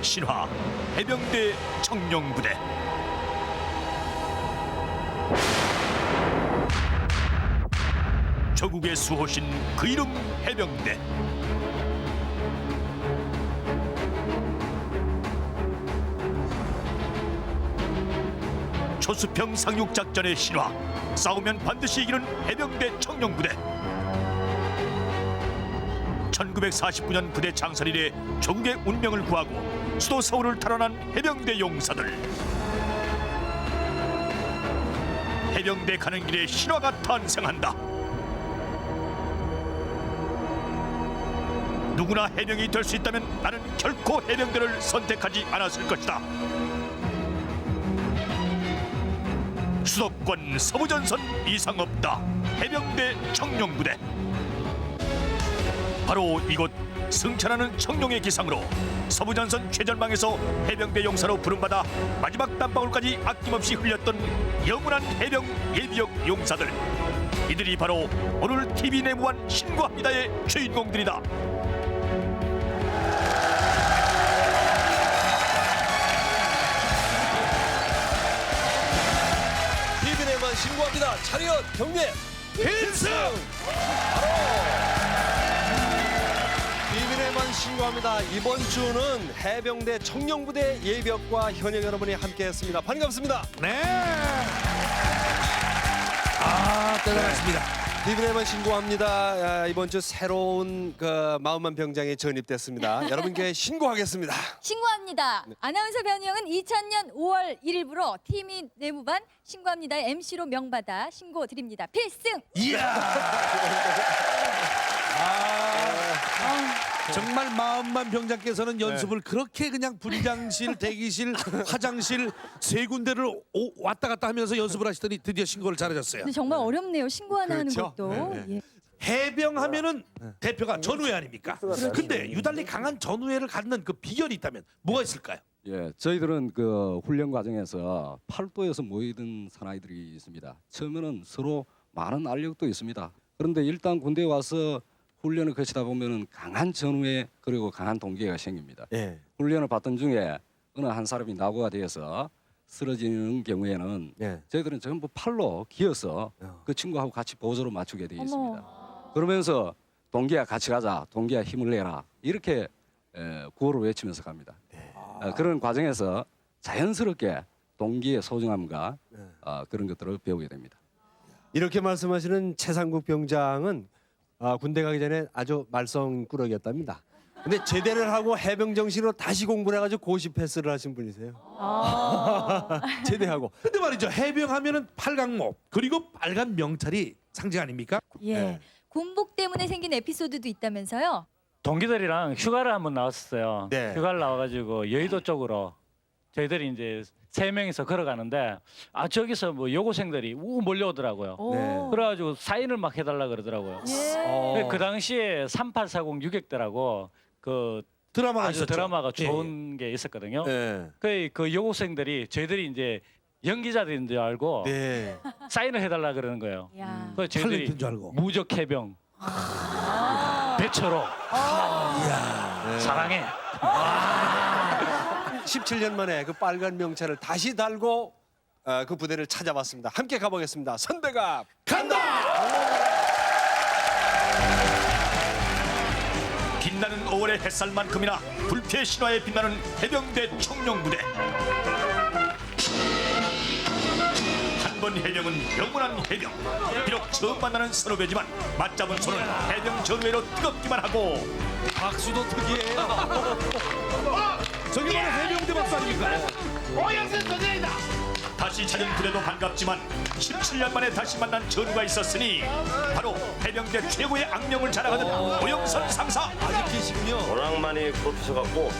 신화 해병대 청룡부대. 조국의 수호신 그 이름 해병대. 초수평 상륙작전의 신화, 싸우면 반드시 이기는 해병대 청룡부대. 1949년 부대 창설 이래 조국의 운명을 구하고 수도 서울을 탈환한 해병대 용사들. 해병대 가는 길에 신화가 탄생한다. 누구나 해병이 될 수 있다면 나는 결코 해병대를 선택하지 않았을 것이다. 수도권 서부전선 이상 없다. 해병대 청룡부대. 바로 이곳 승천하는 청룡의 기상으로 서부전선 최전방에서 해병대 용사로 부름받아 마지막 땀방울까지 아낌없이 흘렸던 영원한 해병 예비역 용사들. 이들이 바로 오늘 TV 내무한 신고합니다의 주인공들이다. TV 내무한 신고합니다. 차렷 경례 필승. TV에만 신고합니다. 이번 주는 해병대 청룡부대 예비역과 현역 여러분이 함께했습니다. 반갑습니다. 네. 대단하십니다. TV에만 신고합니다. 이번 주 새로운 마음만 병장에 전입됐습니다. 여러분께 신고하겠습니다. 신고합니다. 아나운서 변희영은 2000년 5월 1일부로 TV 내무반 신고합니다 MC로 명받아 신고 드립니다. 필승. 정말 마음만 병장께서는 연습을 그렇게 그냥 분장실, 대기실, 화장실 세 군데를 왔다 갔다 하면서 연습을 하시더니 드디어 신고를 잘하셨어요. 근데 정말 어렵네요. 신고 하나 그렇죠. 하는 것도. 예. 해병하면은 대표가 전우회 아닙니까? 근데 유달리 강한 전우회를 갖는 그 비결이 있다면 뭐가 있을까요? 예, 저희들은 그 훈련 과정에서 팔도에서 모이던 사나이들이 있습니다. 처음에는 서로 많은 알력도 있습니다. 그런데 일단 군대에 와서 훈련을 거치다 보면은 강한 전우회 그리고 강한 동기가 생깁니다. 예. 훈련을 받던 중에 어느 한 사람이 낙오가 되어서 쓰러지는 경우에는 저희들은 전부 팔로 기어서 그 친구하고 같이 보조로 맞추게 되어 있습니다. 그러면서 동기야 같이 가자, 동기야 힘을 내라 이렇게 구호를 외치면서 갑니다. 그런 과정에서 자연스럽게 동기의 소중함과 그런 것들을 배우게 됩니다. 이렇게 말씀하시는 최상국 병장은 군대 가기 전에 아주 말썽꾸러기였답니다. 근데 제대를 하고 해병 정신으로 다시 공부를 해가지고 고시 패스를 하신 분이세요. 제대하고. 근데 말이죠, 해병하면은 팔강목 그리고 빨간 명찰이 상징 아닙니까? 예. 군복 때문에 생긴 에피소드도 있다면서요? 동기들이랑 휴가를 한번 나왔었어요. 네. 휴가를 나와가지고 여의도 쪽으로 저희들이 이제 3명이서 걸어가는데 저기서 뭐 여고생들이 몰려오더라고요. 네. 그래가지고 사인을 막 해달라 그러더라고요. 예. 그 당시에 3840 유격대라고 그 드라마가 아주 있었죠. 드라마가 좋은 게 있었거든요. 네. 그 여고생들이 저희들이 이제 연기자들인 줄 알고 네. 사인을 해달라 그러는 거예요. 야. 그래서 저희들이 탤런트인 줄 알고. 무적 해병 배철호 사랑해. 17년 만에 그 빨간 명찰을 다시 달고 그 부대를 찾아봤습니다. 함께 가보겠습니다. 선배가 간다! 빛나는 5월의 햇살만큼이나 불패 신화에 빛나는 해병대 청룡부대. 한 번 해병은 영원한 해병. 비록 처음 만나는 선후배지만 맞잡은 손은 해병 전우회로 뜨겁기만 하고. 박수도 특이해요. 저기 바로 해병대 박사 아닙니까? 다시 찾은 부대도 반갑지만 17년 만에 다시 만난 전우가 있었으니 바로 해병대 최고의 악명을 자랑하는 오영선 상사. 아직 계시군요. 워낙 많이 괴롭히셔갖고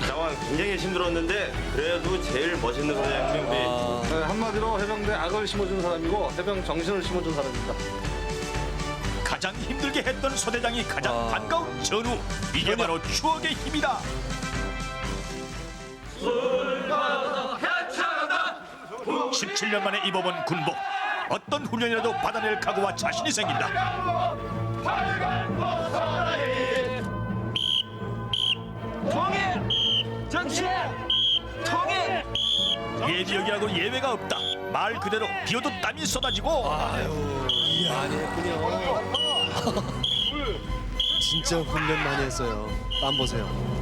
상황 굉장히 힘들었는데 그래도 제일 멋있는 소장님이 우리 한마디로 해병대 악을 심어준 사람이고 해병 정신을 심어준 사람입니다. 가장 힘들게 했던 소대장이 가장 반가운 전우. 이게 바로 추억의 힘이다. 17년 만에 입어본 군복. 어떤 훈련이라도 받아낼 각오와 자신이 생긴다. 정신 없다. 말 그대로 비오도 땀이 쏟아지고 많이 했군요. 진짜 훈련 많이 했어요. 땀 보세요.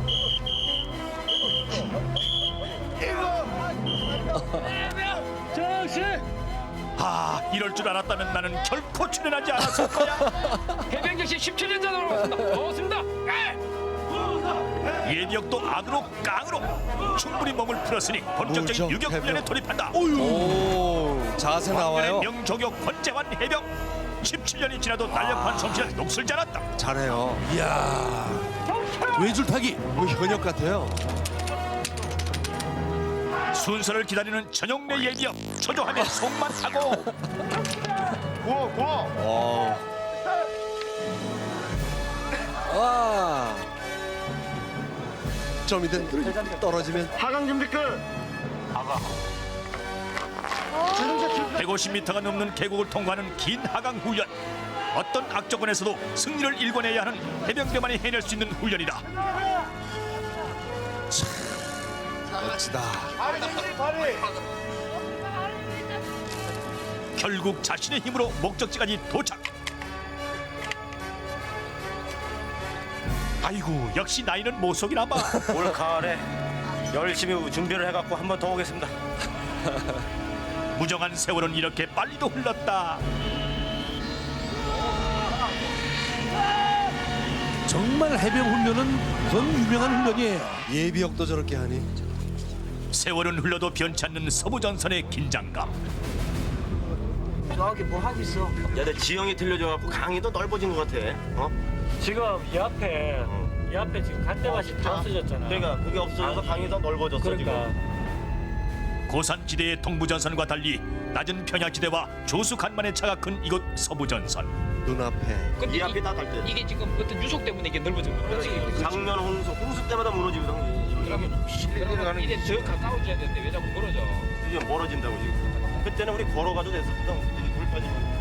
이럴 줄 알았다면 나는 결코 출연하지 않았을 거야. 해병정신 17년 전으로 반갑습니다. 예비역도 안으로 깡으로 충분히 몸을 풀었으니 본격적인 무적 유격 해병. 훈련에 돌입한다. 오, 자세 나와요. 명조격 권재환 해병 17년이 지나도 날렵한 솜씨는 녹슬지 않았다. 잘해요. 이야. 외줄타기. 뭐 현역 같아요. 순서를 기다리는 전용내 예비역 초조하며 속만 타고 와. 좀 이따 떨어지면 하강 준비 끝. 150m가 넘는 계곡을 통과하는 긴 하강 훈련. 어떤 악조건에서도 승리를 일궈내야 하는 해병대만이 해낼 수 있는 훈련이다. 멋지다. 결국 자신의 힘으로 목적지까지 도착. 아이고 역시 나이는 못 속이나 봐. 올 가을에 열심히 준비를 해갖고 한 번 더 오겠습니다. 무정한 세월은 이렇게 빨리도 흘렀다. 정말 해병 훈련은 그건 유명한 훈련이에요. 예비역도 저렇게 하니. 세월은 흘러도 변치 않는 서부전선의 긴장감. 저기 뭐 하고 있어? 야, 내 지형이 틀려져갖고 강이 더 넓어진 것 같아. 지금 이 앞에 지금 갓대밭이 다 없어졌잖아. 그러니까 그게 없어져서 강이 더 넓어졌어 지금. 고산지대의 동부전선과 달리 낮은 평야지대와 조수 간만의 차가 큰 이곳 서부전선. 눈앞에. 이 앞이 다 갈 때. 이게 지금 어떤 유속 때문에 이게 넓어진 거야. 장면 홍수 때마다 무너지거든. 그러면 이제 저 가까워져야 되는데 왜 자꾸 멀어져? 이게 멀어진다고 지금. 그때는 우리 걸어가도 됐었거든. 이게 물 빠지면.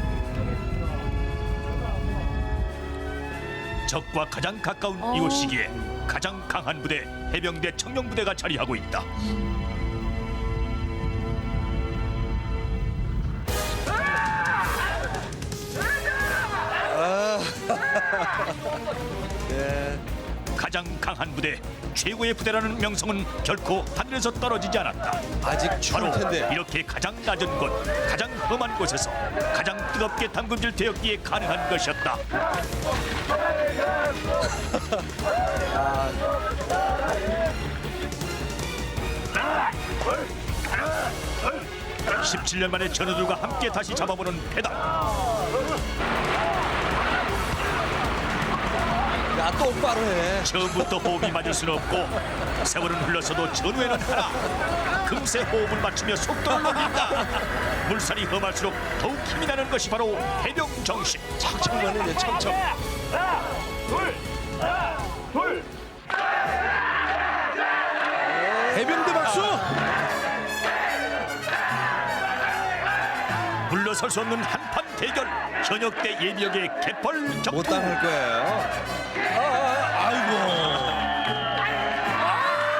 적과 가장 가까운 이곳 시기에 가장 강한 부대 해병대 청룡부대가 자리하고 있다. 가장 강한 부대, 최고의 부대라는 명성은 결코 하늘에서 떨어지지 않았다. 아직 바로 추울 텐데. 이렇게 가장 낮은 곳, 가장 험한 곳에서 가장 뜨겁게 담금질 되었기에 가능한 것이었다. 아. 17년 만에 전우들과 함께 다시 잡아보는 배달. 야, 똑바로 해. 처음부터 호흡이 맞을 수는 없고 세월은 흘러서도 전후에는 하나. 금세 호흡을 맞추며 속도를 올린다. 물살이 험할수록 더욱 힘이 나는 것이 바로 해병 정신. 청청만 해, 청청. 해병대 박수. 물러설 수 없는 한판 대결. 현역대 예비역의 개펄 못 격투. 당할 거예요.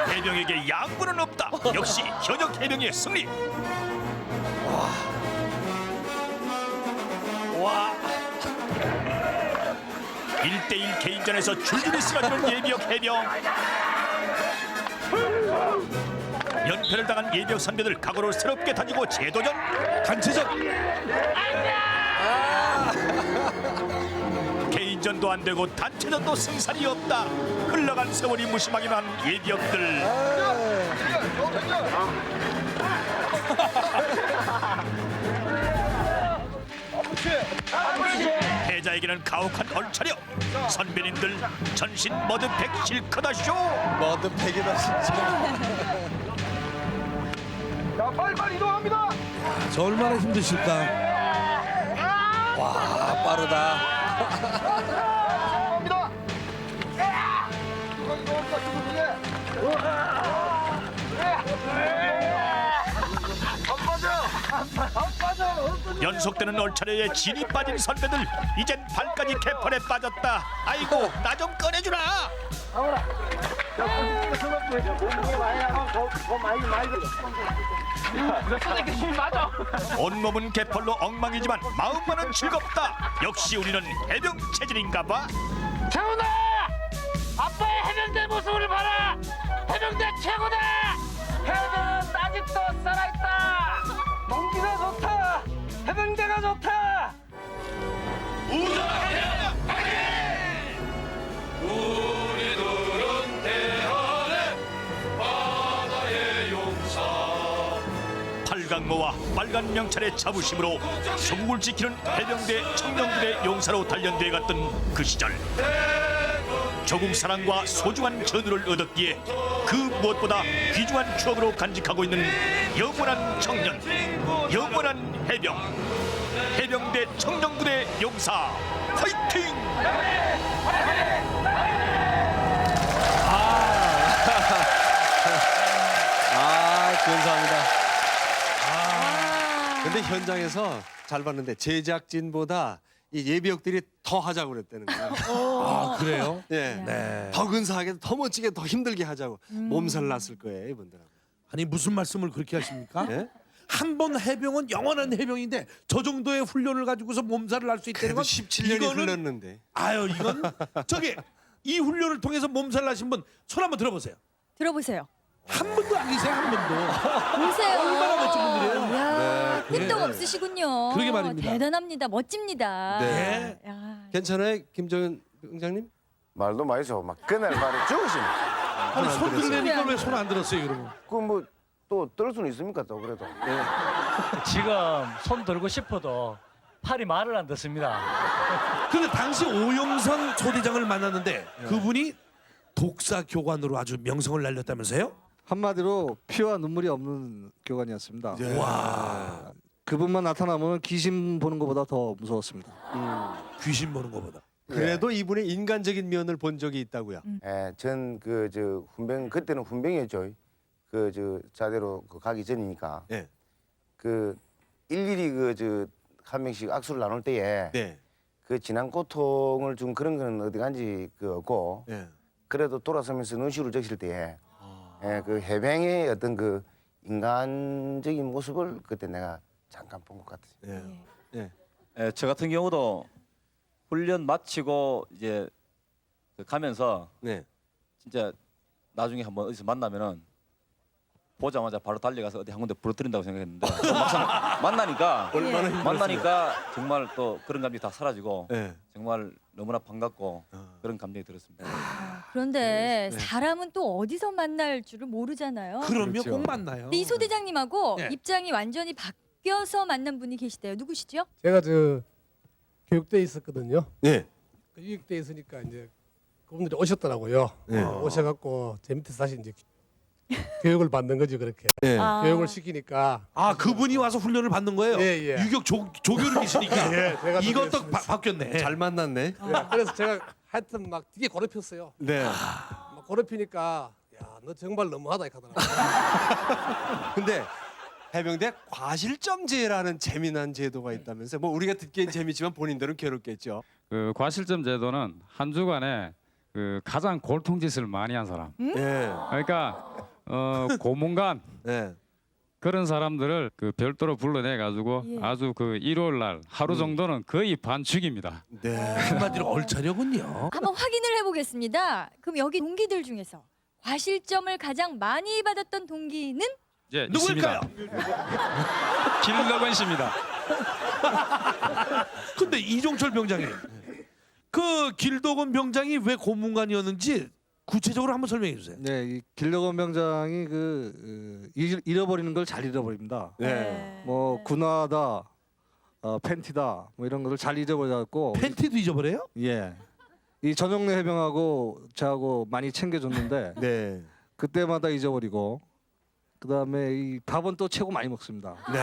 해병에게 양보는 없다. 역시 현역 해병의 승리. 와. 1대1 개인전에서 줄줄이 쓰러지는 예비역 해병. 연패를 당한 예비역 선배들 각오를 새롭게 다지고 재도전. 단체전. 개인전도 안 되고 단체전도 승산이 없다. 흘러간 세월이 무심하기만 한 예비역들. 패자에게는 가혹한 얼차려. 선배님들 전신 머드팩 실컷하쇼. 머드팩이다 진짜. 자, 빨리빨리 이동합니다. 저 얼마나 힘드실까. 와, 빠르다. 이동합니다. 연속되는 얼차려에 진이 빠진 선배들. 이젠 발까지 개펄에 빠졌다. 아이고 나 좀 꺼내주라. 온몸은 개펄로 엉망이지만 마음만은 즐겁다. 역시 우리는 해병 체질인가봐. 태훈아! 아빠의 해병대 모습을 봐라! 해병대 최고다! 해병은 아직도 살아있다! 동기가 좋다! 해병대가 좋다! 팔강모와 빨간 명찰의 자부심으로 성국을 지키는 해병대 청년들의 용사로 단련돼 갔던 그 시절, 조국 사랑과 소중한 전우를 얻었기에 그 무엇보다 귀중한 추억으로 간직하고 있는 영원한 청년, 영원한 해병, 해병대 청년들의 용사 파이팅! 감사합니다. 근데 현장에서 잘 봤는데 제작진보다 이 예비역들이 더 하자고 그랬다는 거예요. 아 그래요? 예. 네. 더 근사하게, 더 멋지게, 더 힘들게 하자고 몸살 났을 거예요, 이분들은. 아니 무슨 말씀을 그렇게 하십니까? 예? 한 번 해병은 영원한 해병인데 저 정도의 훈련을 가지고서 몸살을 할 수 있다는 그래도 건 17년이 이거는 흘렀는데. 아유 이건 저기 이 훈련을 통해서 몸살 나신 분 손 한번 들어보세요. 들어보세요. 한 분도 안 계세요, 한 분도. 보세요. 얼마나 멋진 분들이에요. 이야, 네, 끄떡 네. 없으시군요. 그러게 말입니다. 대단합니다. 멋집니다. 네. 야. 괜찮아요, 김정은 병장님? 말도 마이소. 막 그날 말에 죽으시네. 아니 손 들으니까 왜 손 안 들었어요, 그러면? 그 뭐 또 뜰 수는 있습니까 또 그래도. 지금 손 들고 싶어도 팔이 말을 안 듣습니다. 근데 당시 오영선 소대장을 만났는데 그분이 독사 교관으로 아주 명성을 날렸다면서요? 한마디로 피와 눈물이 없는 교관이었습니다. 와, 그분만 나타나면 귀신 보는 것보다 더 무서웠습니다. 귀신 보는 것보다. 그래도 이분의 인간적인 면을 본 적이 있다고요. 예, 전 그 저 훈병 그때는 훈병이었죠. 그 저 자대로 그 가기 전이니까. 네. 그 일일이 그 저 한 명씩 악수를 나눌 때에 네. 그 지난 고통을 준 그런 거는 어디 간지 그 없고 네. 그래도 돌아서면서 눈시울을 적실 때에 예, 그 해병의 어떤 그 인간적인 모습을 그때 내가 잠깐 본 것 같아요. 네. 네. 예, 저 같은 경우도 훈련 마치고 이제 그 가면서 네. 진짜 나중에 한번 어디서 만나면은 보자마자 바로 달려가서 어디 한 군데 부러뜨린다고 생각했는데 막상 만나니까 얼마나 힘들었어요. 만나니까 정말 또 그런 감정이 다 사라지고 네. 정말 너무나 반갑고 그런 감정이 들었습니다. 그런데 네. 사람은 또 어디서 만날 줄을 모르잖아요. 그럼요, 그렇죠. 꼭 만나요. 근데 이 소대장님하고 네. 입장이 완전히 바뀌어서 만난 분이 계시대요. 누구시죠? 제가 저 교육대에 있었거든요. 네. 그 교육대에 있으니까 이제 그분들이 오셨더라고요. 네. 오셔갖고 제 밑에서 다시 이제 교육을 받는 거죠, 그렇게. 네. 아. 교육을 시키니까. 아 그분이 와서 훈련을 받는 거예요? 예, 예. 유격 조교육이시니까 예, 제가 이것도 바뀌었네. 잘 만났네. 예, 그래서 제가 하여튼 막 되게 고립혔어요. 네. 막 고립히니까 야, 너 정말 너무하다 이렇게 하더라고요. 근데 해병대 과실점제라는 재미난 제도가 있다면서요. 뭐 우리가 듣기엔 재밌지만 본인들은 괴롭겠죠. 그 과실점 제도는 한 주간에 그 가장 골통짓을 많이 한 사람. 네. 그러니까 고문관 네. 그런 사람들을 그 별도로 불러내 가지고 예. 아주 그 일요일 날 하루 정도는 거의 반죽입니다. 네. 한마디로 얼차려군요. 한번 확인을 해보겠습니다. 그럼 여기 동기들 중에서 과실점을 가장 많이 받았던 동기는? 예, 누구일까요? 있습니다. 길러건 씨입니다. 근데 이종철 병장님, 그 길도건 병장이 왜 고문관이었는지 구체적으로 한번 설명해 주세요. 네, 이 길러건 병장이 잃어버리는 걸 잘 잃어버립니다. 네. 뭐 군화다, 팬티다, 뭐 이런 것을 잘 잊어버려갖고. 팬티도 잊어버려요? 예. 이 전용래 해병하고 저하고 많이 챙겨줬는데 네. 그때마다 잊어버리고. 그다음에 이 밥은 또 최고 많이 먹습니다. 네.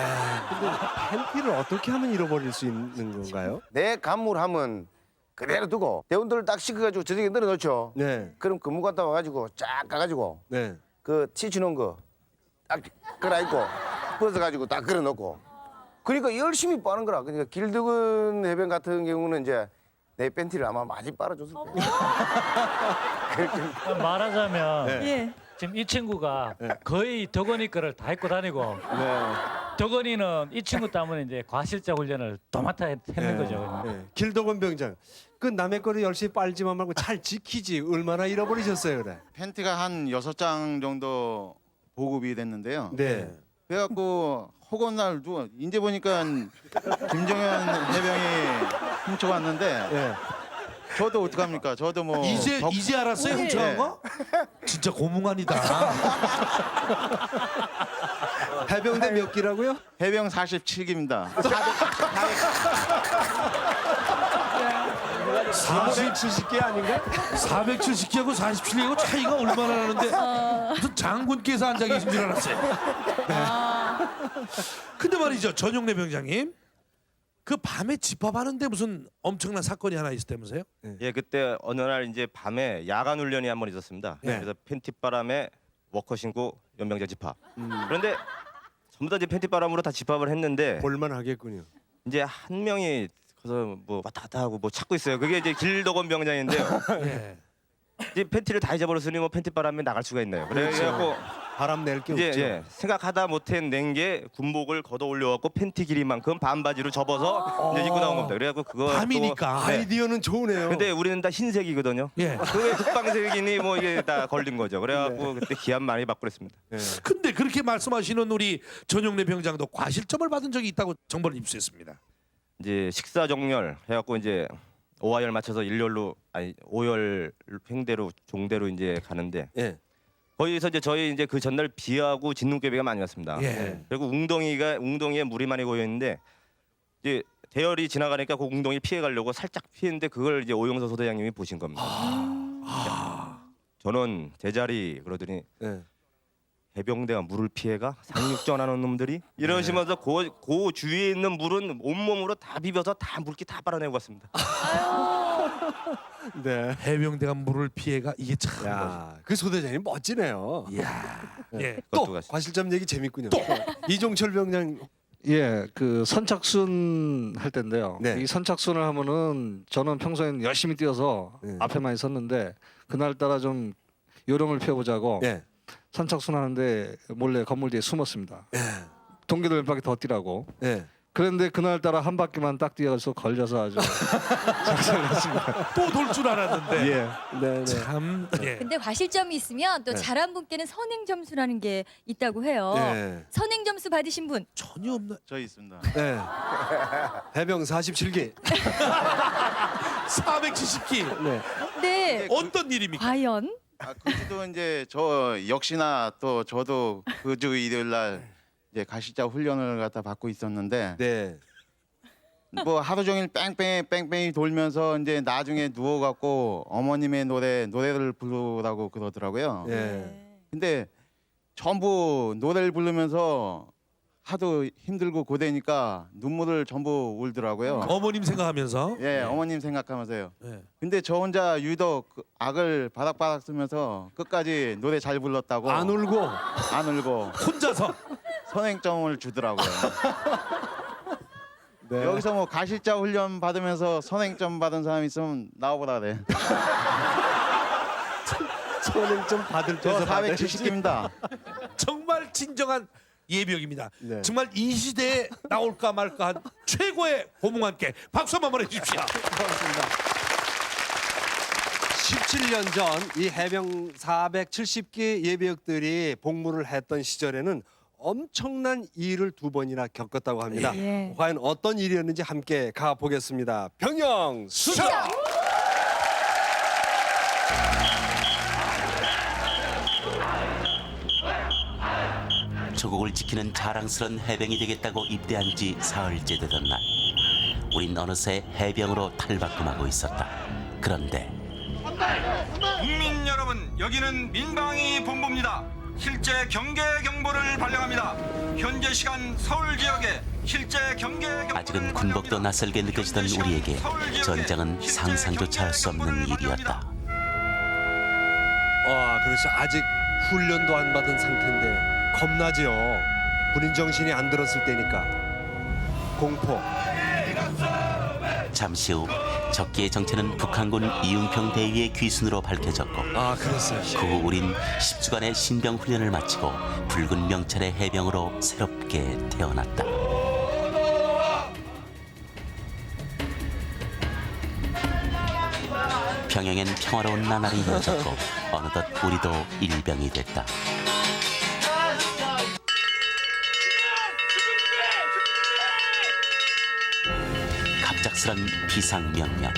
근데 팬티를 어떻게 하면 잃어버릴 수 있는 건가요? 내 간물하면 그대로 두고 대원들을 딱 시켜가지고 저녁에 늘어놓죠. 네. 그럼 근무 갔다 와가지고 쫙 가가지고 네. 그 치치는 거 딱 끌어입고 벗어가지고 딱 끌어놓고 그러니까 열심히 빠는 거라. 그러니까 길드건 해병 같은 경우는 이제 내 팬티를 아마 많이 빨아줬을 거예요. 말하자면 예. 지금 이 친구가 거의 덕원이 거를 다 입고 다니고 덕원이는 이 친구 때문에 이제 과실자 훈련을 도맡아 했는 거죠. 네. 길덕원 병장. 그 남의 거를 열심히 빨지만 말고 잘 지키지. 얼마나 잃어버리셨어요, 그래? 팬티가 한 6장 정도 보급이 됐는데요. 네. 그래갖고 허구날 누가 이제 보니까 김정현 해병이 훔쳐갔는데 네. 저도 어떡합니까? 저도 뭐 이제 알았어요 훔쳐간 네. 거? 진짜 고문관이다. 해병대 몇 기라고요? 해병 47기입니다. 470기 아닌가? 470기하고 47기하고 차이가 얼마나 나는데 무슨 장군께서 앉아 계신 줄 알았어요. 근데 말이죠, 전용래 병장님. 그 밤에 집합하는데 무슨 엄청난 사건이 하나 있었다면서요? 예, 그때 어느 날 이제 밤에 야간 훈련이 한 번 있었습니다. 네. 그래서 팬티바람에 워커 신고 연병장 집합. 그런데 전부 다 이제 팬티바람으로 다 집합을 했는데 볼만하겠군요. 이제 한 명이 그래서 뭐 왔다 갔다 하고 뭐 찾고 있어요. 그게 이제 길덕원 병장인데요. 예. 이제 팬티를 다 잊어버렸으니 뭐 팬티바람에 나갈 수가 있나요? 그래갖고 바람 낼 게 이제 없죠. 생각하다 못해 낸 게 군복을 걷어 올려갖고 팬티 길이만큼 반바지로 접어서 이제 입고 나온 겁니다. 그래갖고 그거 밤이니까. 아이디어는 좋으네요. 근데 우리는 다 흰색이거든요. 예. 그게 국방색이니 뭐 이게 다 걸린 거죠. 그래갖고 그때 기합 많이 받고 그랬습니다. 근데 그렇게 말씀하시는 우리 전용래 병장도 과실점을 받은 적이 있다고 정보를 입수했습니다. 이제 식사 정렬 해갖고 이제 오하열 맞춰서 일렬로 아니 오열 횡대로 종대로 이제 가는데 예. 거기서 이제 저희 이제 그 전날 비하고 진눈깨비가 많이 왔습니다. 예. 그리고 웅덩이에 물이 많이 고여 있는데 이제 대열이 지나가니까 그 웅덩이 피해 가려고 살짝 피했는데 그걸 이제 오영서 소대장님이 보신 겁니다. 저는 제자리 그러더니 예. 해병대가 물을 피해가 상륙전하는 놈들이 이러시면서 그 주위에 있는 물은 온몸으로 다 비벼서 다 물기 다 빨아내고 갔습니다. 네. 해병대가 물을 피해가 이게 참. 야, 그 소대장님 멋지네요. 이야. 예. 또 그것도 같이. 과실점 얘기 재밌군요. 이종철 병장. 예, 그 선착순 할 때인데요. 네. 이 선착순을 하면은 저는 평소엔 열심히 뛰어서 네. 앞에만 있었는데 그날따라 좀 요령을 펴보자고 예. 선착순 하는데 몰래 건물 뒤에 숨었습니다. 예. 동기들 몇 바퀴 더 뛰라고. 예. 그런데 그날따라 한 바퀴만 딱 뛰어서 걸려서 아주 작살났습니다. 또 돌 줄 알았는데. 예. 네, 네. 참. 예. 근데 과실점이 있으면 또 네. 잘한 분께는 선행 점수라는 게 있다고 해요. 네. 선행 점수 받으신 분 전혀 없나. 저 있습니다. 네. 해병 47기. 470기. 네. 네. 어떤 일입니까? 과연 그주도 이제 저 역시나 또 저도 그주 일요일 날 이제 가시자 훈련을 갖다 받고 있었는데 네. 뭐 하루 종일 뺑뺑이 돌면서 이제 나중에 누워갖고 어머님의 노래를 부르라고 그러더라고요. 예. 근데 전부 노래를 부르면서 하도 힘들고 고되니까 눈물을 전부 울더라고요. 어머님 생각하면서. 예, 어머님 생각하면서요. 예. 근데 저 혼자 유독 그 악을 바닥바닥 쓰면서 끝까지 노래 잘 불렀다고 안 울고. 안 울고 혼자서. 선행점을 주더라고요. 네. 여기서 뭐 가실자 훈련 받으면서 선행점 받은 사람 있으면 나와보라 그래. 선행점 받을 저 때서 470기입니다. 정말 진정한 예비역입니다. 네. 정말 이 시대에 나올까 말까 한 최고의 고문관께 박수 한번 보내주십시오. 고맙습니다. 17년 전 이 해병 470기 예비역들이 복무를 했던 시절에는 엄청난 일을 2번이나 겪었다고 합니다. 예. 과연 어떤 일이었는지 함께 가보겠습니다. 병영 수사! 조국을 지키는 자랑스런 해병이 되겠다고 입대한 지 사흘째 되던 날, 우린 어느새 해병으로 탈바꿈하고 있었다. 그런데 국민 여러분, 여기는 민방위 본부입니다. 실제 경계 경보를 발령합니다. 현재 시간 서울 지역에 실제 경계 경보를 아직은 군복도 낯설게 느껴지던 우리에게 전장은 상상조차 할 수 없는 일이었다. 그렇죠. 아직 훈련도 안 받은 상태인데 겁나지요. 군인 정신이 안 들었을 때니까. 공포. 잠시 후 적기의 정체는 북한군 이응평 대위의 귀순으로 밝혀졌고 그랬어요. 그 후 우린 10주간의 신병 훈련을 마치고 붉은 명찰의 해병으로 새롭게 태어났다. 평양엔 평화로운 나날이 이어졌고 어느덧 우리도 일병이 됐다. 갑작스런 비상명령.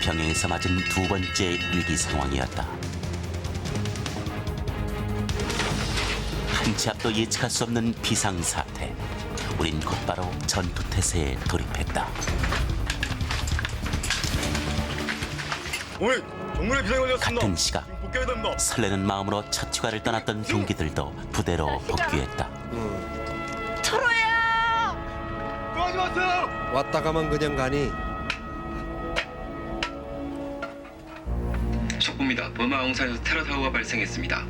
평양에서 맞은 두 번째 위기 상황이었다. 한치 앞도 예측할 수 없는 비상사태. 우린 곧바로 전투태세에 돌입했다. 오늘 정문에 비상이 걸렸습니다. 같은 시각 복귀해야 됩니다. 설레는 마음으로 첫 휴가를 떠났던 동기들도 부대로 복귀했다. 하지 마세요. 왔다 가면 그냥 가니. 속보입니다. 버마 아웅산에서 테러 사고가 발생했습니다.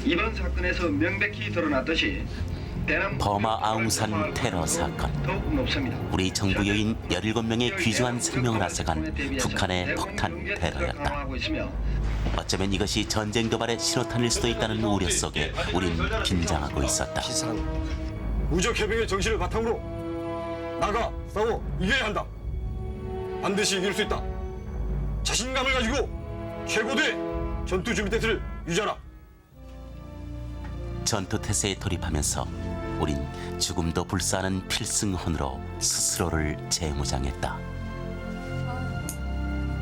이번 사건에서 명백히 드러났듯이 버마 아웅산 테러 사건. 우리 정부 요인 17명의 귀중한 생명을 앗아간 북한의 폭탄 테러였다. 어쩌면 이것이 전쟁 도발의 신호탄일 수도 있다는 우려 속에 우린 긴장하고 있었다. 무적 해병의 정신을 바탕으로 나가 싸워 이겨야 한다. 반드시 이길 수 있다. 자신감을 가지고 최고의 전투 준비 태세를 유지하라. 전투 태세에 돌입하면서 우린 죽음도 불사하는 필승헌으로 스스로를 재무장했다.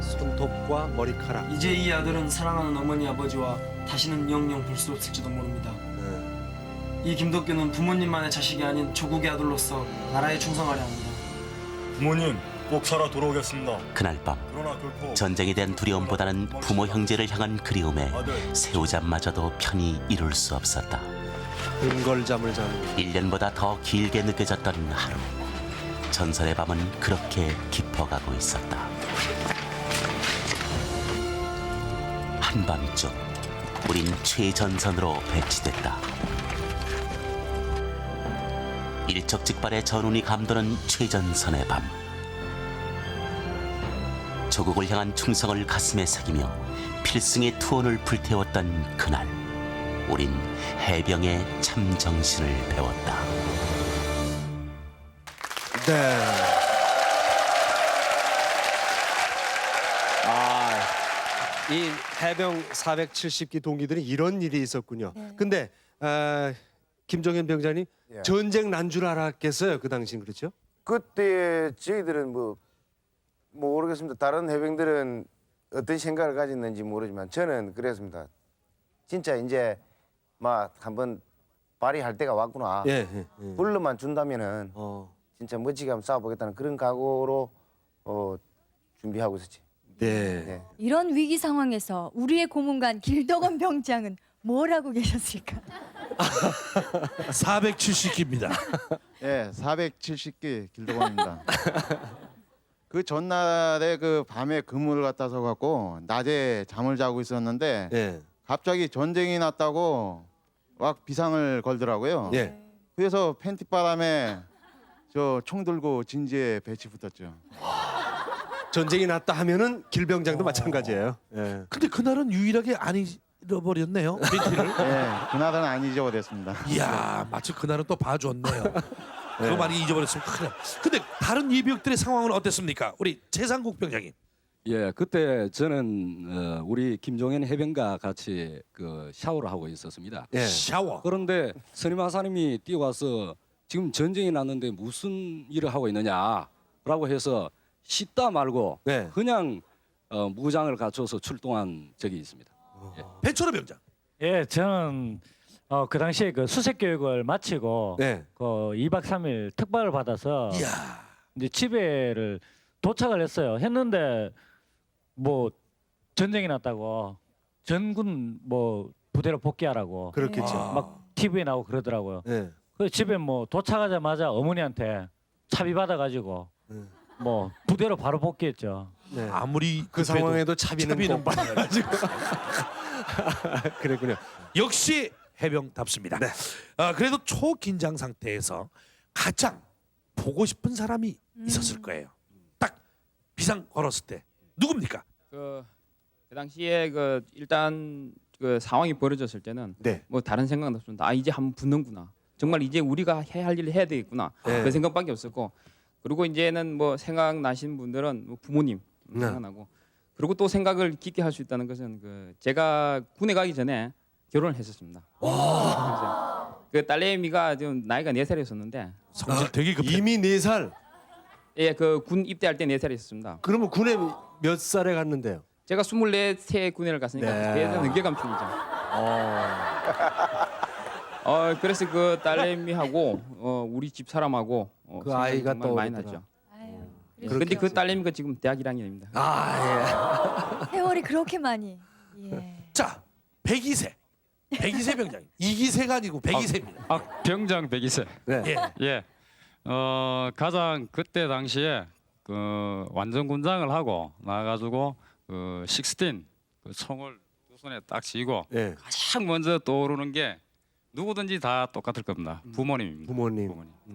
손톱과 머리카락. 이제 이 아들은 사랑하는 어머니 아버지와 다시는 영영 볼 수 없을지도 모릅니다. 이 김덕규는 부모님만의 자식이 아닌 조국의 아들로서 나라에 충성하려 합니다. 부모님 꼭 살아 돌아오겠습니다. 그날 밤 전쟁에 대한 두려움보다는 부모 형제를 향한 그리움에 새우잠마저도 편히 이룰 수 없었다. 근걸잠을 자는 1년보다 더 길게 느껴졌던 하루. 전설의 밤은 그렇게 깊어가고 있었다. 한밤중 우린 최전선으로 배치됐다. 일촉즉발의 전운이 감도는 최전선의 밤. 조국을 향한 충성을 가슴에 새기며 필승의 투혼을 불태웠던 그날, 우린 해병의 참 정신을 배웠다. 네. 이 해병 470기 동기들이 이런 일이 있었군요. 근데 김종현 병장님 전쟁 난 줄 알았겠어요, 그 당시엔. 그렇죠? 그때 저희들은 뭐 모르겠습니다. 다른 해병들은 어떤 생각을 가졌는지 모르지만 저는 그랬습니다. 진짜 이제 막 한번 발휘할 때가 왔구나. 불러만 준다면은 진짜 멋지게 한번 싸워보겠다는 그런 각오로 준비하고 있었지. 네. 이런 위기 상황에서 우리의 고문관 길덕원 병장은 뭘 하고 계셨을까? 470기입니다. 예, 470기 길덕원입니다. 그 전날에 그 밤에 근무를 갔다서 갖고 낮에 잠을 자고 있었는데 갑자기 전쟁이 났다고 막 비상을 걸더라고요. 그래서 팬티바람에 저 총 들고 진지에 배치 붙었죠. 전쟁이 났다 하면은 길병장도 마찬가지예요. 근데 그날은 유일하게 안 잃어버렸네요. 멘티를. 예, 그날은 안 잊어버렸습니다. 이야, 마치 그날은 또 봐줬네요. 그거 많이 잊어버렸으면 큰일. 근데 다른 예비역들의 상황은 어땠습니까? 우리 최상국 병장님. 예, 그때 저는 우리 김종현 해병과 같이 그 샤워를 하고 있었습니다. 샤워. 그런데 선임 하사님이 뛰어와서 지금 전쟁이 났는데 무슨 일을 하고 있느냐라고 해서 씻다 말고 그냥 무장을 갖춰서 출동한 적이 있습니다. 배철호 병장. 예, 저는 그 당시에 그 수색 교육을 마치고 그 2박 3일 특발을 받아서 이제 집에를 도착을 했어요. 했는데 뭐 전쟁이 났다고 전군 뭐 부대로 복귀하라고 그렇겠죠. 막 TV에 나오고 그러더라고요. 그래서 집에 뭐 도착하자마자 어머니한테 차비 받아가지고 뭐 부대로 바로 복귀했죠. 아무리 그 상황에도 차비는 꼭 받아가지고. 그랬군요. 역시 해병답습니다. 그래도 초긴장 상태에서 가장 보고 싶은 사람이 있었을 거예요. 딱 비상 걸었을 때 누굽니까? 그 당시에 일단 그 상황이 벌어졌을 때는 네. 뭐 다른 생각은 없습니다. 아 이제 한번 붙는구나. 정말 이제 우리가 해야 할 일을 해야 되겠구나. 네. 그 생각밖에 없었고 그리고 이제는 뭐 생각나신 분들은 뭐 부모님 생각나고 그리고 또 생각을 깊게 할 수 있다는 것은 그 제가 군에 가기 전에 결혼을 했었습니다. 그래서 그 딸내미가 지금 나이가 4살이었었는데 성질 되게 급해. 이미 4살. 예, 그 군 입대할 때 4살이었습니다. 그러면 군에 몇 살에 갔는데요? 제가 24세 군대를 갔으니까 네. 4살 늦게 간 편이죠. 그래서 그 딸내미하고 우리 집 사람하고 그 아이가 정말 많이 떠오르더라. 났죠. 그런데 그 딸내미가 지금 대학 1학년입니다. 세월이 그렇게 많이. 예. 자, 102세. 102세 병장. 2기세가 아니고 102세입니다. 병장 102세. 예. 예. 가장 그때 당시에 그 완전 군장을 하고 나가지고 그 16 그 총을 두 손에 딱 쥐고 가장 먼저 떠오르는 게 누구든지 다 똑같을 겁니다. 부모님입니다. 부모님.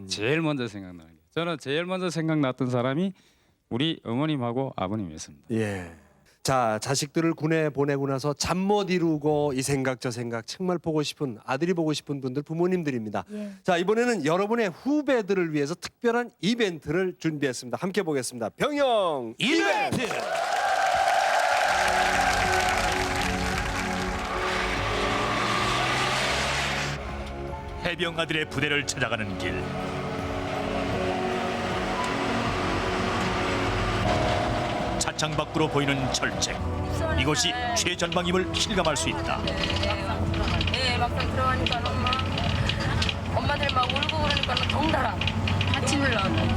제일 먼저 생각나는 게. 저는 제일 먼저 생각났던 사람이 우리 어머님하고 아버님이었습니다. 예. 자, 자식들을 군에 보내고 나서 잠 못 이루고 이 생각 저 생각 정말 보고 싶은 아들이 보고 싶은 분들 부모님들입니다. 예. 자, 이번에는 여러분의 후배들을 위해서 특별한 이벤트를 준비했습니다. 함께 보겠습니다. 병영 이벤트. 해병 아들의 부대를 찾아가는 길. 차창 밖으로 보이는 철책. 이곳이 최전방임을 실감할 수 있다. 네, 막상 들어가니까 엄마들 막 울고 그러니까 덩달아 침을 나왔네.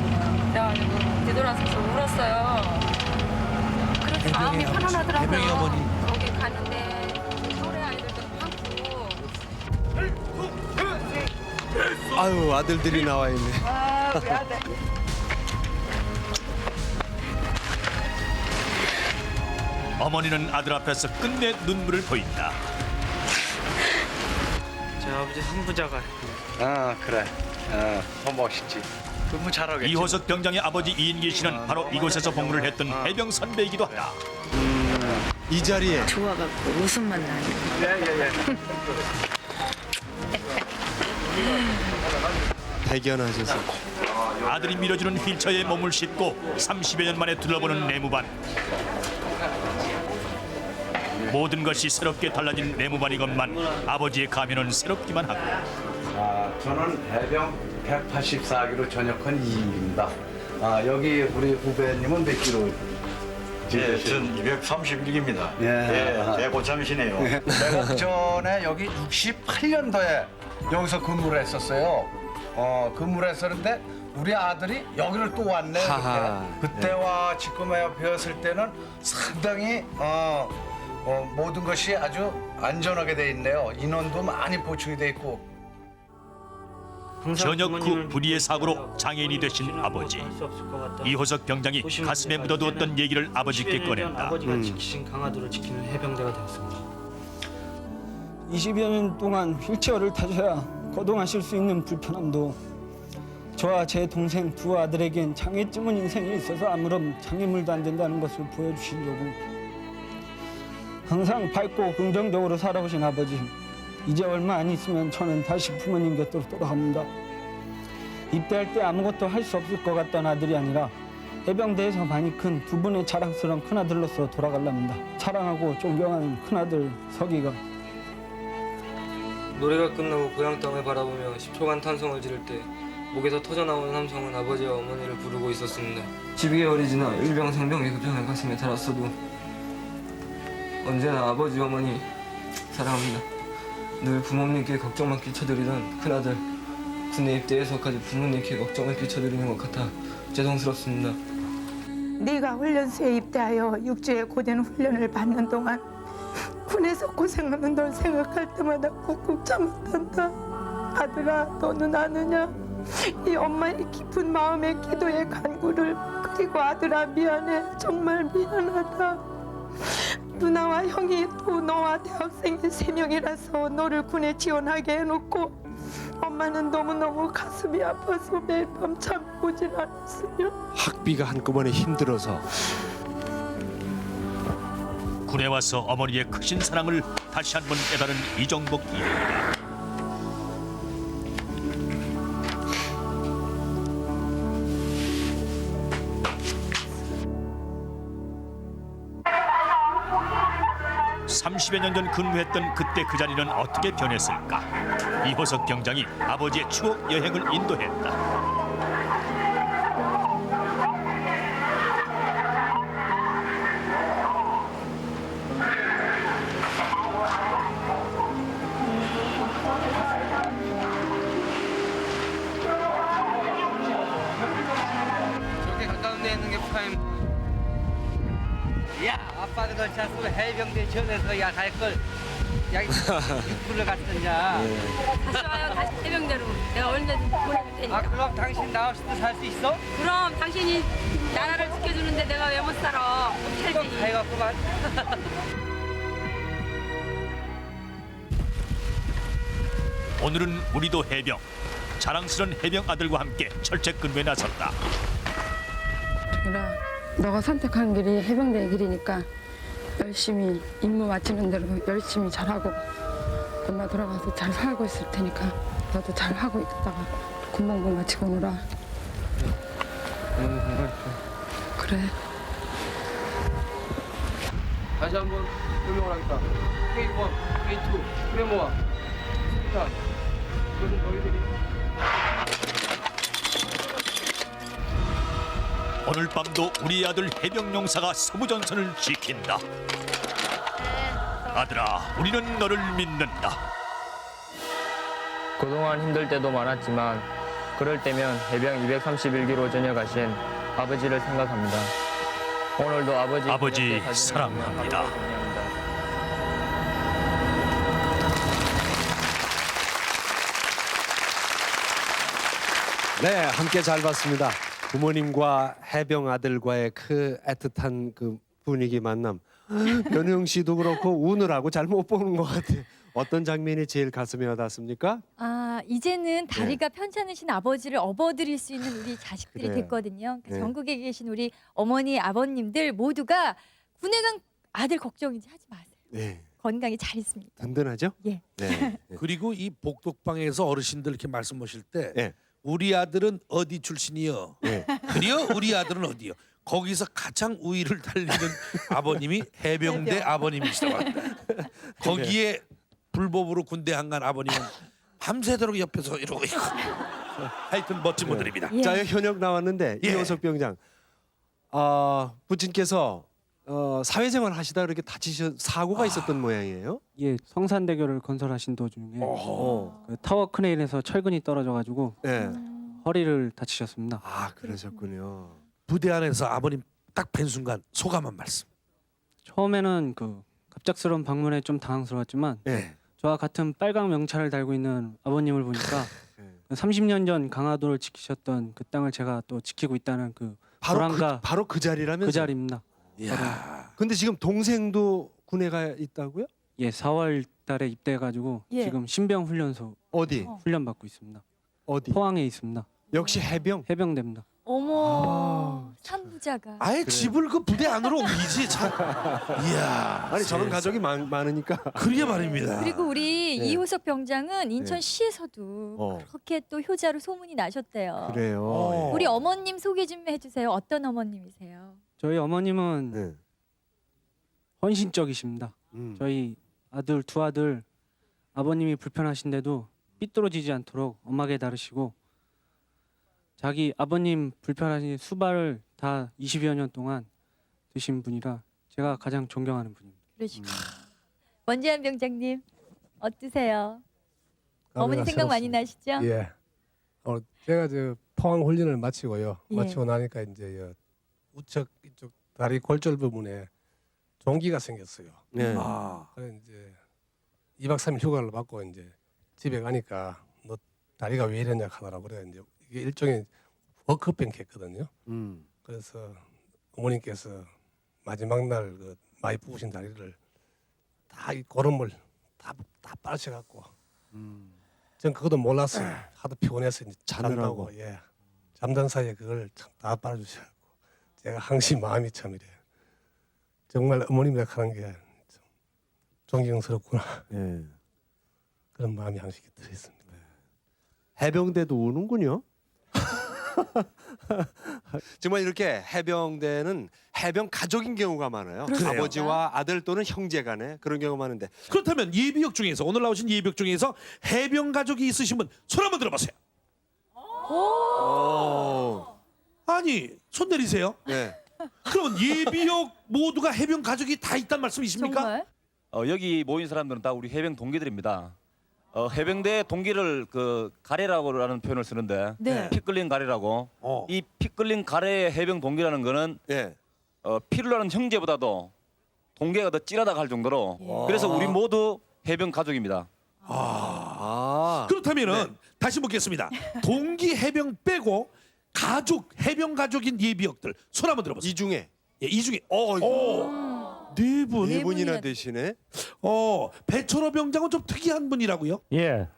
그래가지고 되돌아서서 울었어요. 그래서 마음이 편안하더라고요. 해병이 어머니. 거기 가는데 또래 아이들도 많고. 아유, 아들들이 나와 있네. 아, 우리 아들. 어머니는 아들 앞에서 끝내 눈물을 보인다. 제 아버지 선부자가. 그래. 더 멋있지. 근무 잘하겠지. 이호석 병장의 아버지 이인기 씨는 바로 이곳에서 복무를 했던 해병 선배이기도 하다. 이 자리에 좋아갖고 웃음만 나네. 예예예. 대견하셔서 아들이 밀어주는 휠체어에 몸을 싣고 30여 년 만에 둘러보는 내무반. 모든 것이 새롭게 달라진 내무반이건만 아버지의 가면은 새롭기만 하고. 저는 해병 184기로 전역한 이인기입니다. 여기 우리 후배님은 몇 기로? 예, 전 231기입니다. 예, 대고참이시네요. 내가 전에 여기 68년도에 여기서 근무를 했었어요. 근무를 했었는데 우리 아들이 여기를 또 왔네. 그때와 지금에 비었을 때는 상당히 모든 것이 아주 안전하게 돼 있네요. 인원도 많이 보충이 돼 있고. 전역 후 불의의 사고로 장애인이 되신 아버지. 이호석 병장이 가슴에 묻어두었던 얘기를 아버지께 꺼낸다. 아버지가 지키신 강화도를 지키는 해병대가 되었습니다. 20여 년 동안 휠체어를 타셔야 거동하실 수 있는 불편함도 저와 제 동생 두 아들에겐 장애쯤은 인생에 있어서 아무런 장애물도 안 된다는 것을 보여주시려고 항상 밝고 긍정적으로 살아오신 아버지. 이제 얼마 안 있으면 저는 다시 부모님 곁으로 돌아갑니다. 입대할 때 아무것도 할 수 없을 것 같던 아들이 아니라 해병대에서 많이 큰 두 분의 자랑스러운 큰아들로서 돌아가랍니다. 사랑하고 존경하는 큰아들 석이가. 노래가 끝나고 고향 땅을 바라보며 10초간 탄성을 지를 때 목에서 터져나오는 함성은 아버지와 어머니를 부르고 있었습니다. 12개월이 지나 일병 상병의 급형을 가슴에 달았어도 언제나 아버지 어머니 사랑합니다. 늘 부모님께 걱정만 끼쳐드리던 큰아들 군에 입대해서까지 부모님께 걱정을 끼쳐드리는 것 같아 죄송스럽습니다. 네가 훈련소에 입대하여 6주의 고된 훈련을 받는 동안 군에서 고생하는 널 생각할 때마다 꾹꾹 참았단다. 아들아, 너는 아느냐? 이 엄마의 깊은 마음의 기도의 간구를. 그리고 아들아, 미안해. 정말 미안하다. 누나와 형이 또 너와 대학생이 3명이라서 너를 군에 지원하게 해놓고 엄마는 너무너무 가슴이 아파서 매일 밤 잠 오질 않았어요. 학비가 한꺼번에 힘들어서 군에 와서 어머니의 크신 사랑을 다시 한번 깨달은 이정복 이입니다. (30여 년 전) 근무했던 그때 그 자리는 어떻게 변했을까? 이호석 병장이 아버지의 추억 여행을 인도했다. 저렇게 가까운 데 있는 게 북한입니다. 야, 아빠는 걸 찼으면 해병대 전에서 야 갈 걸. 야, 육군을 갔느냐. 다시 와요. 다시 해병대로. 내가 얼마든지 보내줄 테니까. 아, 그럼 당신 나 없이도 살 수 있어? 그럼 당신이 나라를 지켜주는데 내가 왜 못 살아? 못 살지. 해갖구만. 오늘은 우리도 해병, 자랑스런 해병 아들과 함께 철책 근무에 나섰다. 그래, 너가 선택한 길이 해병대의 길이니까 열심히 임무 마치는 대로 열심히 잘하고 엄마 돌아가서 잘 살고 있을 테니까 너도 잘 하고 있다가 군복무 마치고 오너라. 그래. 다시 한번 설명을 하겠다. K1, K2, 프레모아, 스피탄. 이것은 너희들이 오늘 밤도 우리 아들 해병 용사가 서부전선을 지킨다. 아들아, 우리는 너를 믿는다. 그동안 힘들 때도 많았지만 그럴 때면 해병 231기로 전역하신 아버지를 생각합니다. 오늘도 아버지 사랑합니다. 네, 함께 잘 봤습니다. 부모님과 해병 아들과의 그 애틋한 그 분위기 만남. 변우영 씨도 그렇고 우느라고 잘 못 보는 것 같아요. 어떤 장면이 제일 가슴에 와닿습니까? 아, 이제는 다리가 편찮으신 아버지를 업어드릴 수 있는 우리 자식들이 그래요. 됐거든요. 그러니까 네. 전국에 계신 우리 어머니, 아버님들 모두가 군에 간 아들 걱정이지 하지 마세요. 네. 건강히 잘 있습니다. 든든하죠? 예. 네. 그리고 이 복덕방에서 어르신들 이렇게 말씀 하실 때 네. 우리 아들은 어디 출신이요? 그리요? 우리 아들은 어디요? 거기서 가장 우위를 달리는 아버님이 해병대 아버님이시다고 합니다. 거기에 불법으로 군대 안 간 아버님은 밤새도록 옆에서 이러고 있고. 하여튼 멋진 분들입니다. 자, 현역 나왔는데 이호석 병장. 부친께서 사회생활 하시다 이렇게 사고가 있었던 모양이에요? 예, 성산대교를 건설하신 도중에 그 타워 크레인에서 철근이 떨어져가지고 허리를 다치셨습니다. 아, 그러셨군요. 부대 안에서 아버님 딱 뵌 순간 소감 한 말씀. 처음에는 그 갑작스러운 방문에 좀 당황스러웠지만 저와 같은 빨강 명찰을 달고 있는 아버님을 보니까 30년 전 강화도를 지키셨던 그 땅을 제가 또 지키고 있다는 그 보람과 바로 그 자리라면서요? 그 자리입니다. 근데 지금 동생도 군에 가 있다고요? 예, 4월 달에 입대해가지고 예. 지금 신병 훈련소 어디? 훈련 받고 있습니다. 어디? 포항에 있습니다. 역시 해병? 해병대입니다. 어머, 삼부자가. 아예 집을 그 부대 안으로 옮기지 참. 이야. 아니 저런 가족이 많으니까. 그러게 말입니다. 그리고 우리 네. 이호석 병장은 인천시에서도 그렇게 또 효자로 소문이 나셨대요. 그래요. 우리 어머님 소개 좀 해주세요. 어떤 어머님이세요? 저희 어머님은 헌신적이십니다. 저희 아들 두 아들 아버님이 불편하신데도 삐뚤어지지 않도록 엄하게 다루시고 자기 아버님 불편하신 수발을 다 20여 년 동안 드신 분이라 제가 가장 존경하는 분입니다. 그러시고 원재한 병장님 어떠세요? 어머니 생각 많이 나시죠? 예. 제가 저 포항 훈련을 마치고요. 예. 마치고 나니까 이제 우측 이쪽 다리 골절 부분에 종기가 생겼어요. 네. 그래서 이제 2박 3일 휴가를 받고 이제 집에 가니까 너 다리가 왜 이러냐 하더라고. 그래 이제 이게 일종의 워크뱅 했거든요. 그래서 어머님께서 마지막 날 그 많이 부으신 다리를 다 이 고름을 다 빠르셔갖고 전 그것도 몰랐어요. 하도 피곤해서 이제 자느라고. 잔다고. 예. 잠든 사이에 그걸 참 다 빨아주셔서 제가 항상 마음이 참 이래요. 정말 어머님이라 하는 게 참 존경스럽구나. 예. 그런 마음이 항상 들어있습니다. 해병대도 우는군요. 정말 이렇게 해병대는 해병 가족인 경우가 많아요. 그래요? 아버지와 아들 또는 형제 간에 그런 경우가 많은데 그렇다면 예비역 중에서 오늘 나오신 예비역 중에서 해병 가족이 있으신 분 손 한번 들어보세요. 아니 손 내리세요. 네. 그러면 예비역 모두가 해병 가족이 다 있단 말씀이십니까? 여기 모인 사람들은 다 우리 해병 동기들입니다. 해병대 동기를 그 가래라고라는 표현을 쓰는데 네. 피 끓린 가래라고. 이 피 끓린 가래의 해병 동기라는 거는 피를 나는 형제보다도 동기가 더 찌라다가 할 정도로 그래서 우리 모두 해병 가족입니다. 그렇다면은 다시 묻겠습니다. 동기 해병 빼고 가족 해병 가족인 예비역들 손 한번 들어보세요. 이 중에 이 중에 네 분. 네 분이나 되시네. 배철호 병장은 좀 특이한 분이라고요? 예.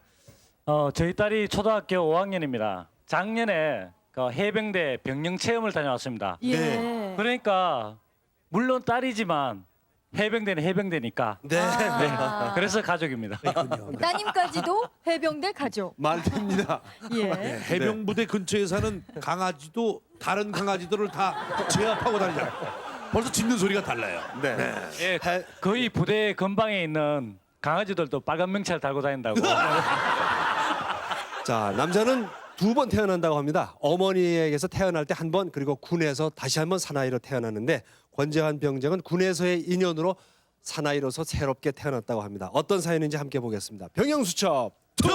저희 딸이 초등학교 5학년입니다. 작년에 그 해병대 병영 체험을 다녀왔습니다. 예. 그러니까 물론 딸이지만 해병대는 해병대니까. 네. 그래서 가족입니다. 따님까지도 해병대 가족. 말됩니다. 예. 해병부대 근처에 사는 강아지도 다른 강아지들을 다 제압하고 다니잖아요. 벌써 짖는 소리가 달라요. 네. 예, 거의 부대 근방에 있는 강아지들도 빨간 명찰 달고 다닌다고. 자, 남자는 2번 태어난다고 합니다. 어머니에게서 태어날 때 한 번, 그리고 군에서 다시 한 번 사나이로 태어났는데 권재환 병장은 군에서의 인연으로 사나이로서 새롭게 태어났다고 합니다. 어떤 사연인지 함께 보겠습니다. 병영수첩 2.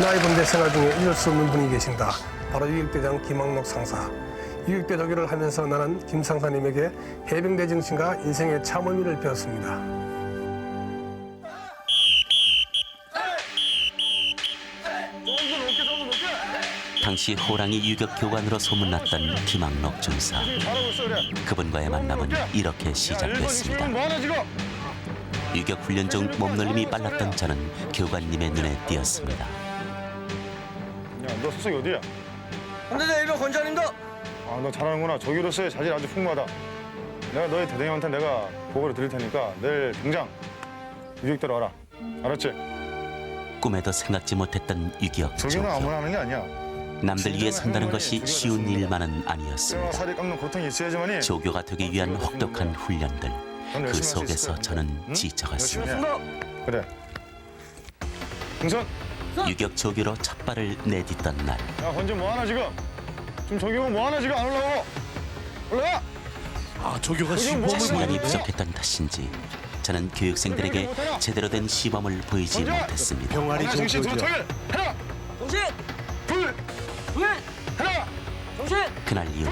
나의 군대 생활 중에 잊을 수 없는 분이 계신다. 바로 유격대장 김학록 상사. 유격대 조교를 하면서 나는 김 상사님에게 해병대 정신과 인생의 참 의미를 배웠습니다. 당시 호랑이 유격 교관으로 소문났던 김학록 중사. 그분과의 만남은 이렇게 시작됐습니다. 유격 훈련 중 몸놀림이 빨랐던 저는 교관님의 눈에 띄었습니다. 야, 너 소속이 어디야? 근데 일병 권장님도. 아, 너 잘하는구나. 조교로서의 자질 아주 풍부하다. 내가 너희 대대장한테 내가 보고를 드릴 테니까 내일 당장 유격대로 와라. 알았지? 꿈에도 생각지 못했던 유격 조교는 조교. 아무나 하는 게 아니야. 남들 위해 산다는 것이 쉬운 일만은 아니었습니다. 살이 깎는 고통이 있어야지만이. 조교가 되기 위한 혹독한 훈련들. 그 속에서 저는 지쳐갔습니다. 그래. 등선. 유격 조교로 첫 발을 내딛던 날. 야, 건지 뭐 하나 지금? 지금 조교가 뭐 하나 지금 안 올라오고? 올라가. 조교가 자신감이 부족했던 탓인지 저는 교육생들에게 제대로 된 시범을 보이지 못했습니다. 병아리 정신 조교죠. 하나. 정신. 둘. 하나. 정신. 그날 이후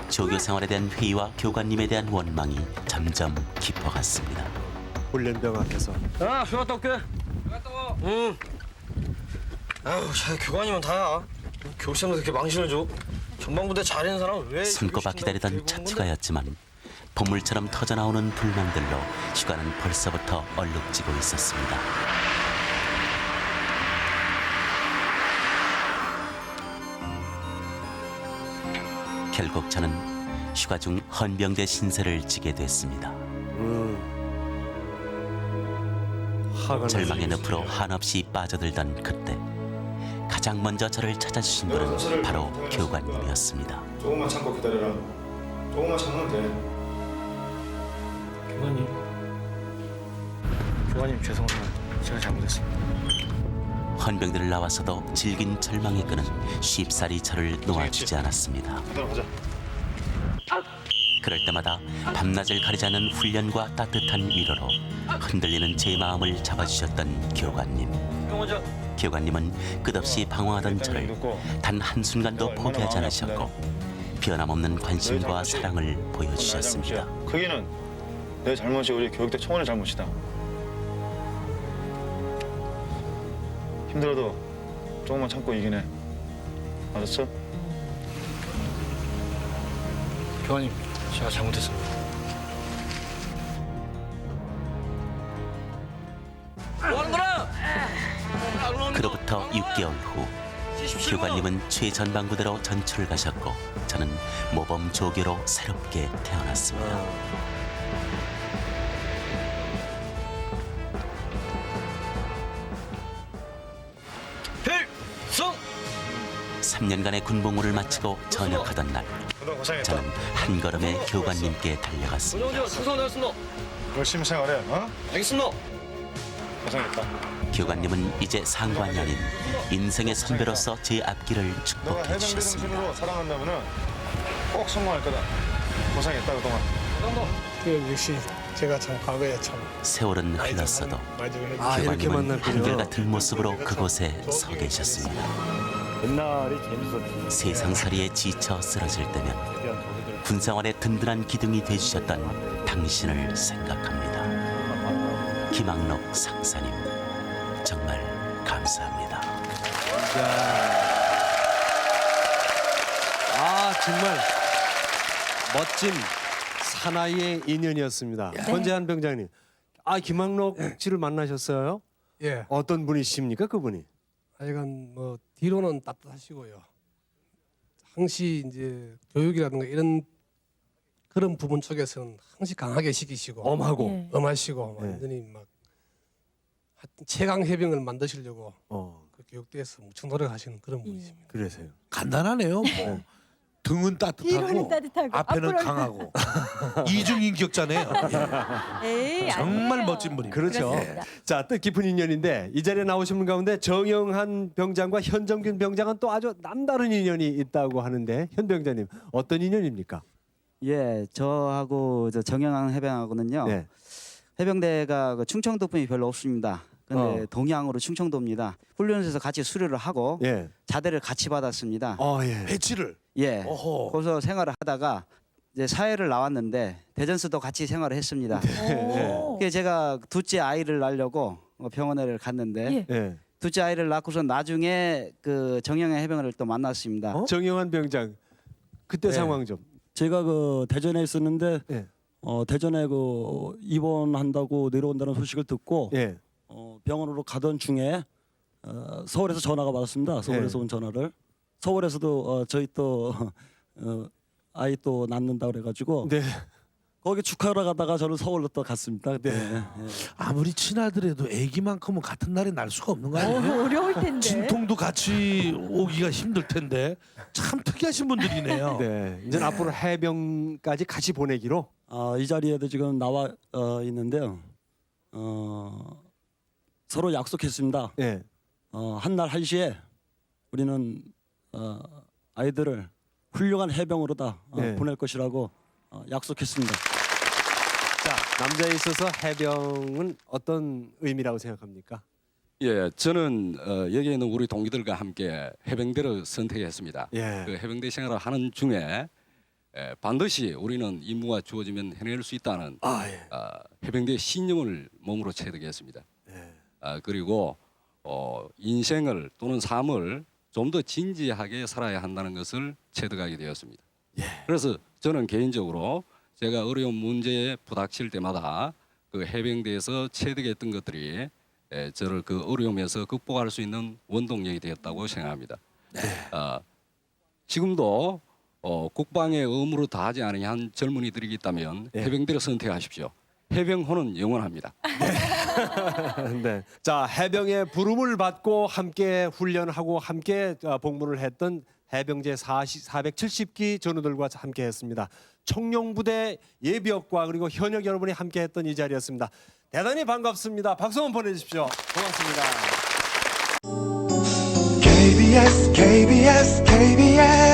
조교 생활에 대한 회의와 교관님에 대한 원망이 점점 깊어갔습니다. 훈련병 앞에서 야, 휴가 갔다 올게. 응. 아유, 자, 교관이면 다야. 교육생들 그렇게 망신을 줘. 전방부대 잘하는 사람은 왜? 손꼽아 기다리던 첫 휴가였지만 보물처럼 터져나오는 불만들로 휴가는 벌써부터 얼룩지고 있었습니다. 결국 저는 휴가 중 헌병대 신세를 지게 됐습니다. 절망의 늪으로 한없이 빠져들던 그때 가장 먼저 저를 찾아주신 분은 바로 교관님이었습니다. 조금만 참고 기다려라. 조금만 참으면 돼. 교관님 죄송합니다. 제가 잘못했습니다. 헌병대를 나와서도 질긴 절망의 끈은 쉽사리 저를 놓아주지 않았습니다. 가자. 그럴 때마다 밤낮을 가리지 않는 훈련과 따뜻한 위로로 흔들리는 제 마음을 잡아주셨던 교관님. 교관님은 끝없이 방황하던 저를 단 한순간도 포기하지 않으셨고 변함없는 관심과 사랑을 보여주셨습니다. 크기는 내 잘못이 우리 교육대 총원의 잘못이다. 힘들어도 조금만 참고 이기네. 알았어? 교관님, 제가 잘못했습니다. 뭐 하는 거라? 그로부터 6개월 후 교관님은 최전방부대로 전출을 가셨고 저는 모범 조교로 새롭게 태어났습니다. 필승! 3년간의 군복무를 마치고 전역하던 날 저는 한 걸음에 교관님께 달려갔습니다. 수고하셨습니다. 열심히 생활해. 어? 알겠습니다. 고생했다. 교관님은 이제 상관이 아닌 인생의 선배로서 제 앞길을 너가 축복해 해병대 주셨습니다. 정신으로 살아간다면은 꼭 성공할 거다. 고생했다 그동안. 그 역시 제가 참 과거에 참 세월은 흘렀어도 이렇게 교관님은 만났군요. 한결같은 모습으로 그곳에 서 계셨습니다. 옛날이 재밌었지. 세상살이에 지쳐 쓰러질 때면 군생활의 든든한 기둥이 되주셨던 당신을 생각합니다. 김학록 상사님, 정말 감사합니다. 정말 멋진 사나이의 인연이었습니다. 권재한 병장님, 김학록 씨를 만나셨어요? 예. 어떤 분이십니까, 그분이? 하여간 뭐 뒤로는 따뜻하시고요. 항시 이제 교육이라든가 이런 그런 부분 쪽에서는 항시 강하게 시키시고 엄하고. 엄하시고 완전히 막 최강 해병을 만드시려고 그 교육대에서 무척 노력하시는 그런 분이십니다. 그래서요. 간단하네요. 뭐 등은 따뜻하고 뒤로는 따뜻하고 앞에는 앞으로는 강하고 이중인격자네요. 에이, 정말 아니에요. 멋진 분입니다. 그렇죠. 그렇습니다. 자, 뜻깊은 인연인데 이 자리에 나오신 분 가운데 정영한 병장과 현정균 병장은 또 아주 남다른 인연이 있다고 하는데 현 병장님 어떤 인연입니까? 예, 저하고 정영한 해병하고는요. 네. 해병대가 그 충청도 분이 별로 없습니다. 근데 동양으로 충청도입니다. 훈련소에서 같이 수료를 하고 자대를 같이 받았습니다. 배치를. 예. 어허. 거기서 생활을 하다가 이제 사회를 나왔는데 대전서도 같이 생활을 했습니다. 그래서 제가 둘째 아이를 낳으려고 병원에 갔는데 둘째 아이를 낳고서 나중에 그 정영한 해병을 또 만났습니다. 정영한 병장 그때 상황 좀. 제가 그 대전에 있었는데 대전에 그 입원한다고 내려온다는 소식을 듣고 병원으로 가던 중에 서울에서 전화가 받았습니다. 서울에서 온 전화를. 서울에서도 저희 또 아이 또 낳는다 그래가지고 거기 축하하러 가다가 저는 서울로 또 갔습니다. 그때. 아무리 친하더라도 아기만큼은 같은 날에 날 수가 없는 거 아니에요? 어려울 텐데. 진통도 같이 오기가 힘들 텐데 참 특이하신 분들이네요. 네, 이제 앞으로 해병까지 같이 보내기로. 이 자리에도 지금 나와 있는데요. 서로 약속했습니다. 한날 1시에 우리는 아이들을 훌륭한 해병으로다 보낼 것이라고 약속했습니다. 자, 남자에 있어서 해병은 어떤 의미라고 생각합니까? 예, 저는 여기 있는 우리 동기들과 함께 해병대를 선택했습니다. 예. 그 해병대 생활을 하는 중에 반드시 우리는 임무가 주어지면 해낼 수 있다는 해병대의 신념을 몸으로 체득했습니다. 그리고 인생을 또는 삶을 좀 더 진지하게 살아야 한다는 것을 체득하게 되었습니다. 그래서 저는 개인적으로 제가 어려운 문제에 부닥칠 때마다 그 해병대에서 체득했던 것들이 저를 그 어려움에서 극복할 수 있는 원동력이 되었다고 생각합니다. 지금도 국방의 의무를 다하지 않은 한 젊은이들이 있다면 해병대를 선택하십시오. 해병호는 영원합니다. 네. 자, 해병의 부름을 받고 함께 훈련하고 함께 복무를 했던 해병제 470기 전우들과 함께 했습니다. 청룡부대 예비역과 그리고 현역 여러분이 함께 했던 이 자리였습니다. 대단히 반갑습니다. 박수 한번 보내주십시오. 고맙습니다. KBS KBS KBS